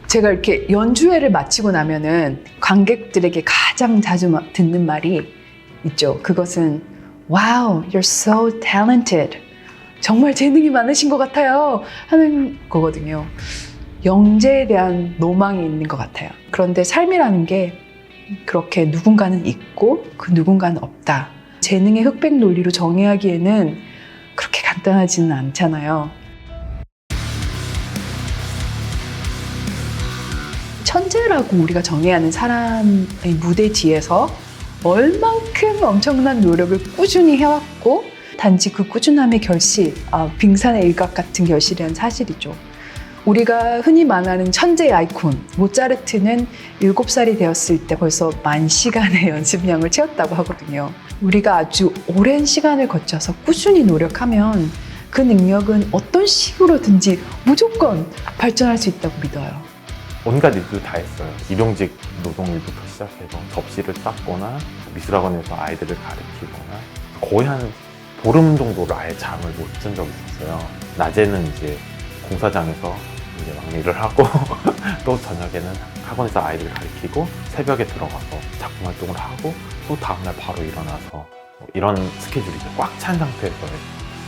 제가 이렇게 연주회를 마치고 나면은 관객들에게 가장 자주 듣는 말이 있죠. 그것은 Wow, you're so talented. 정말 재능이 많으신 것 같아요. 하는 거거든요. 영재에 대한 로망이 있는 것 같아요. 그런데 삶이라는 게 그렇게 누군가는 있고 그 누군가는 없다. 재능의 흑백 논리로 정의하기에는 그렇게 간단하지는 않잖아요. 천재라고 우리가 정의하는 사람의 무대 뒤에서 얼만큼 엄청난 노력을 꾸준히 해왔고 단지 그 꾸준함의 결실, 빙산의 일각 같은 결실이란 사실이죠. 우리가 흔히 말하는 천재의 아이콘, 모차르트는 7살이 되었을 때 벌써 10,000시간의 연습량을 채웠다고 하거든요. 우리가 아주 오랜 시간을 거쳐서 꾸준히 노력하면 그 능력은 어떤 식으로든지 무조건 발전할 수 있다고 믿어요. 온갖 일도 다 했어요. 일용직 노동일부터 시작해서 접시를 닦거나 미술학원에서 아이들을 가르치거나 거의 한 보름 정도를 아예 잠을 못 잔 적이 있었어요. 낮에는 이제 공사장에서 이제 막 일을 하고 또 저녁에는 학원에서 아이들을 가르치고 새벽에 들어가서 작품 활동을 하고 또 다음날 바로 일어나서 이런 스케줄이 이제 꽉 찬 상태에서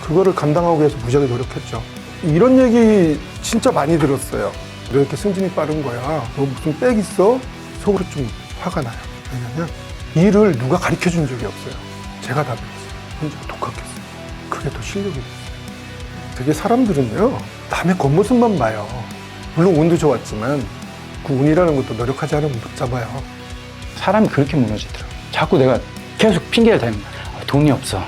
그거를 감당하기 위해서 무지하게 노력했죠. 이런 얘기 진짜 많이 들었어요. 왜 이렇게 승진이 빠른 거야? 너 무슨 빽 있어? 속으로 좀 화가 나요. 왜냐면 일을 누가 가르쳐 준 적이 없어요. 제가 다 배웠어요. 혼자 독학했어요. 그게 더 실력이 됐어요. 되게 사람들은요, 남의 겉모습만 봐요. 물론 운도 좋았지만 그 운이라는 것도 노력하지 않으면 못 잡아요. 사람이 그렇게 무너지더라고요. 자꾸 내가 계속 핑계를 대는 거야. 돈이 없어.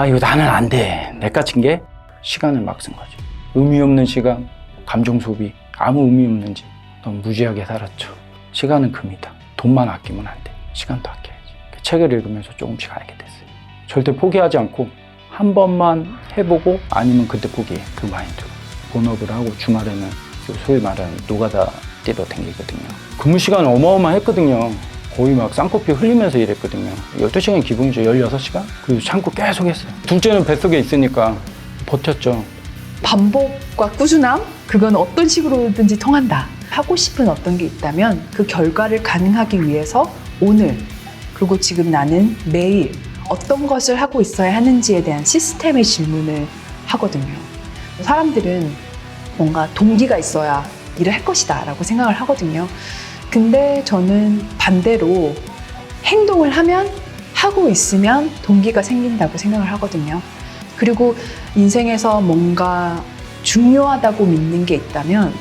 이거 나는 안 돼. 내까진 게 시간을 막 쓴 거지. 의미 없는 시간, 감정 소비, 아무 의미 없는지 너무 무지하게 살았죠. 시간은 금이다. 돈만 아끼면 안 돼. 시간도 아껴야지. 그 책을 읽으면서 조금씩 알게 됐어요. 절대 포기하지 않고 한 번만 해보고 아니면 그때 포기해. 그 마인드로. 본업을 하고 주말에는 소위 말하는 노가다 뛰러 다니거든요. 근무 시간은 어마어마했거든요. 거의 막 쌍코피 흘리면서 일했거든요. 12시간 기본이죠. 16시간? 그리고 참고 계속 했어요. 둘째는 뱃속에 있으니까 버텼죠. 반복과 꾸준함? 그건 어떤 식으로든지 통한다. 하고 싶은 어떤 게 있다면 그 결과를 가능하기 위해서 오늘, 그리고 지금 나는 매일 어떤 것을 하고 있어야 하는지에 대한 시스템의 질문을 하거든요. 사람들은 뭔가 동기가 있어야 일을 할 것이다 라고 생각을 하거든요. 근데 저는 반대로 행동을 하면, 하고 있으면 동기가 생긴다고 생각을 하거든요. 그리고 인생에서 뭔가 중요하다고 믿는 게 있다면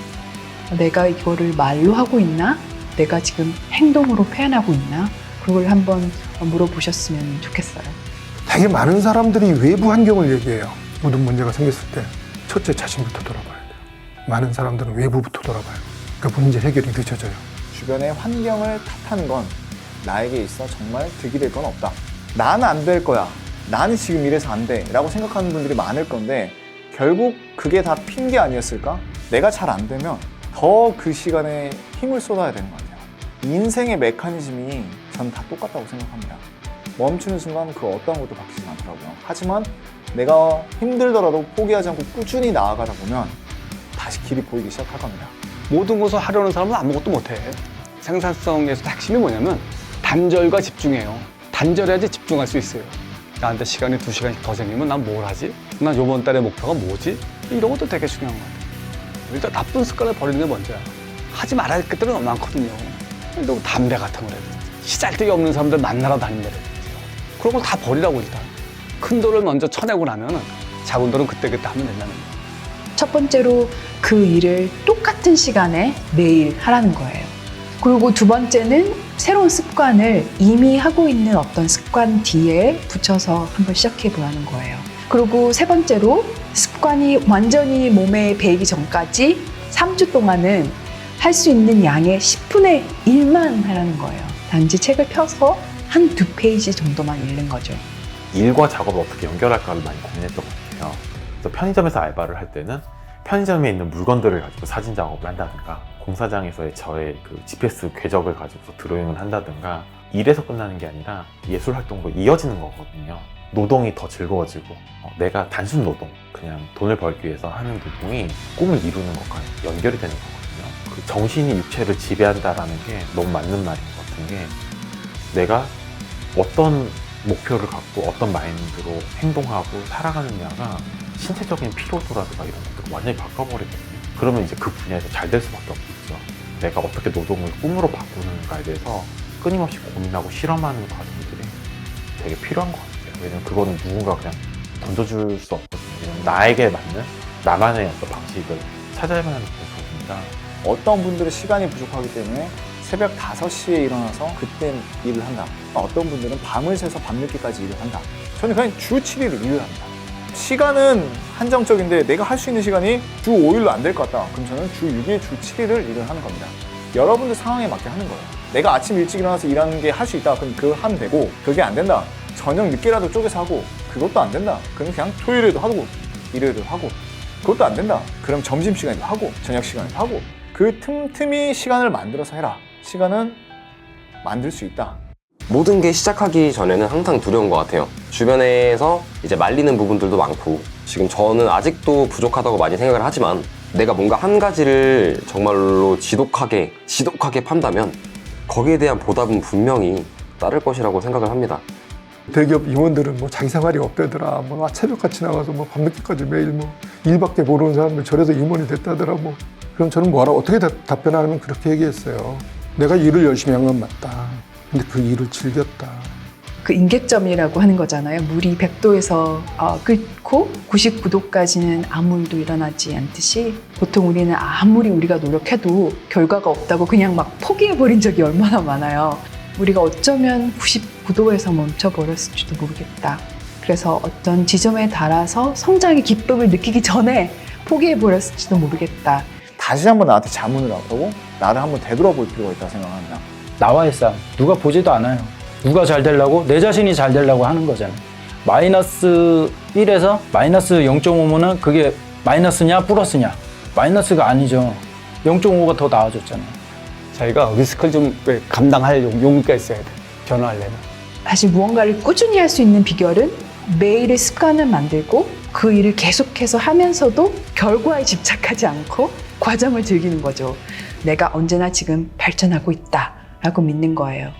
내가 이거를 말로 하고 있나? 내가 지금 행동으로 표현하고 있나? 그걸 한번 물어보셨으면 좋겠어요. 되게 많은 사람들이 외부 환경을 얘기해요. 모든 문제가 생겼을 때 첫째 자신부터 돌아봐야 돼요. 많은 사람들은 외부부터 돌아봐요. 그러니까 문제 해결이 늦어져요. 주변의 환경을 탓하는 건 나에게 있어 정말 득이 될 건 없다. 나는 안 될 거야. 나는 지금 이래서 안 돼. 라고 생각하는 분들이 많을 건데 결국 그게 다 핑계 아니었을까? 내가 잘 안 되면 더 그 시간에 힘을 쏟아야 되는 것 같아요. 인생의 메커니즘이 전 다 똑같다고 생각합니다. 멈추는 순간 그 어떤 것도 바뀌지 않더라고요. 하지만 내가 힘들더라도 포기하지 않고 꾸준히 나아가다 보면 다시 길이 보이기 시작할 겁니다. 모든 것을 하려는 사람은 아무것도 못해. 생산성에서 핵심이 뭐냐면 단절과 집중이에요. 단절해야지 집중할 수 있어요. 나한테 시간이 2시간씩 더 생기면 난 뭘 하지? 난 이번 달의 목표가 뭐지? 이런 것도 되게 중요한 것 같아요. 일단 나쁜 습관을 버리는 게 먼저야. 하지 말아야 할 것들은 너무 많거든요. 또 담배 같은 거라든지 시잘데기 없는 사람들 만나러 다닌다든지 그런 걸 다 버리라고 일단. 큰 돌을 먼저 쳐내고 나면 작은 돌은 그때그때 하면 된다는 거예요. 첫 번째로 그 일을 똑같은 시간에 매일 하라는 거예요. 그리고 두 번째는 새로운 습관을 이미 하고 있는 어떤 습관 뒤에 붙여서 한번 시작해 보라는 거예요. 그리고 세 번째로 습관이 완전히 몸에 배이기 전까지 3주 동안은 할 수 있는 양의 10분의 1만 하라는 거예요. 단지 책을 펴서 한두 페이지 정도만 읽는 거죠. 일과 작업을 어떻게 연결할까를 많이 고민했던 것 같아요. 그래서 편의점에서 알바를 할 때는 편의점에 있는 물건들을 가지고 사진 작업을 한다든가 공사장에서의 저의 그 GPS 궤적을 가지고 드로잉을 한다든가 일에서 끝나는 게 아니라 예술 활동으로 이어지는 거거든요. 노동이 더 즐거워지고 내가 단순 노동, 그냥 돈을 벌기 위해서 하는 노동이 꿈을 이루는 것과 연결이 되는 거거든요. 그 정신이 육체를 지배한다라는 게 너무 맞는 말인 것 같은 게 내가 어떤 목표를 갖고 어떤 마인드로 행동하고 살아가느냐가 신체적인 피로도라든가 이런 것들을 완전히 바꿔버리거든요. 그러면 이제 그 분야에서 잘 될 수밖에 없겠죠. 내가 어떻게 노동을 꿈으로 바꾸는가에 대해서 끊임없이 고민하고 실험하는 과정들이 되게 필요한 것 같아요. 왜냐면 그거는 누군가 그냥 던져줄 수 없거든요. 왜냐면 나에게 맞는 나만의 어떤 방식을 찾아야만 하는 부분입니다. 어떤 분들은 시간이 부족하기 때문에 새벽 5시에 일어나서 그때 일을 한다. 어떤 분들은 밤을 새서 밤늦게까지 일을 한다. 저는 그냥 주 7일을 일을 합니다. 시간은 한정적인데 내가 할 수 있는 시간이 주 5일로 안 될 것 같다. 그럼 저는 주 6일, 주 7일을 일을 하는 겁니다. 여러분들 상황에 맞게 하는 거예요. 내가 아침 일찍 일어나서 일하는 게 할 수 있다. 그럼 그거 하면 되고, 그게 안 된다. 저녁 늦게라도 쪼개서 하고, 그것도 안 된다. 그럼 그냥 토요일에도 하고, 일요일에도 하고, 그것도 안 된다. 그럼 점심시간에도 하고, 저녁시간에도 하고, 그 틈틈이 시간을 만들어서 해라. 시간은 만들 수 있다. 모든 게 시작하기 전에는 항상 두려운 것 같아요. 주변에서 이제 말리는 부분들도 많고, 지금 저는 아직도 부족하다고 많이 생각을 하지만 내가 뭔가 한 가지를 정말로 지독하게 판다면 거기에 대한 보답은 분명히 따를 것이라고 생각을 합니다. 대기업 임원들은 뭐 자기 생활이 없대더라. 뭐 새벽같이 나가서 뭐 밤늦게까지 매일 뭐 일밖에 모르는 사람들 저래서 임원이 됐다더라. 뭐 그럼 저는 뭐하라 어떻게 답변하면 그렇게 얘기했어요. 내가 일을 열심히 한 건 맞다. 근데 그 일을 즐겼다. 그 임계점이라고 하는 거잖아요. 물이 100도에서 끓고 99도까지는 아무 일도 일어나지 않듯이 보통 우리는 아무리 우리가 노력해도 결과가 없다고 그냥 막 포기해버린 적이 얼마나 많아요. 우리가 어쩌면 99도에서 멈춰버렸을지도 모르겠다. 그래서 어떤 지점에 달아서 성장의 기쁨을 느끼기 전에 포기해버렸을지도 모르겠다. 다시 한번 나한테 자문을 하고 나를 한번 되돌아볼 필요가 있다고 생각합니다. 나와의 싸움. 누가 보지도 않아요. 누가 잘 되려고? 내 자신이 잘 되려고 하는 거잖아요. 마이너스 1에서 마이너스 0.5면은 그게 마이너스냐 플러스냐? 마이너스가 아니죠. 0.5가 더 나아졌잖아요. 자기가 리스크를 좀 감당할 용기가 있어야 돼. 변화하려면. 사실 무언가를 꾸준히 할 수 있는 비결은 매일의 습관을 만들고 그 일을 계속해서 하면서도 결과에 집착하지 않고 과정을 즐기는 거죠. 내가 언제나 지금 발전하고 있다라고 믿는 거예요.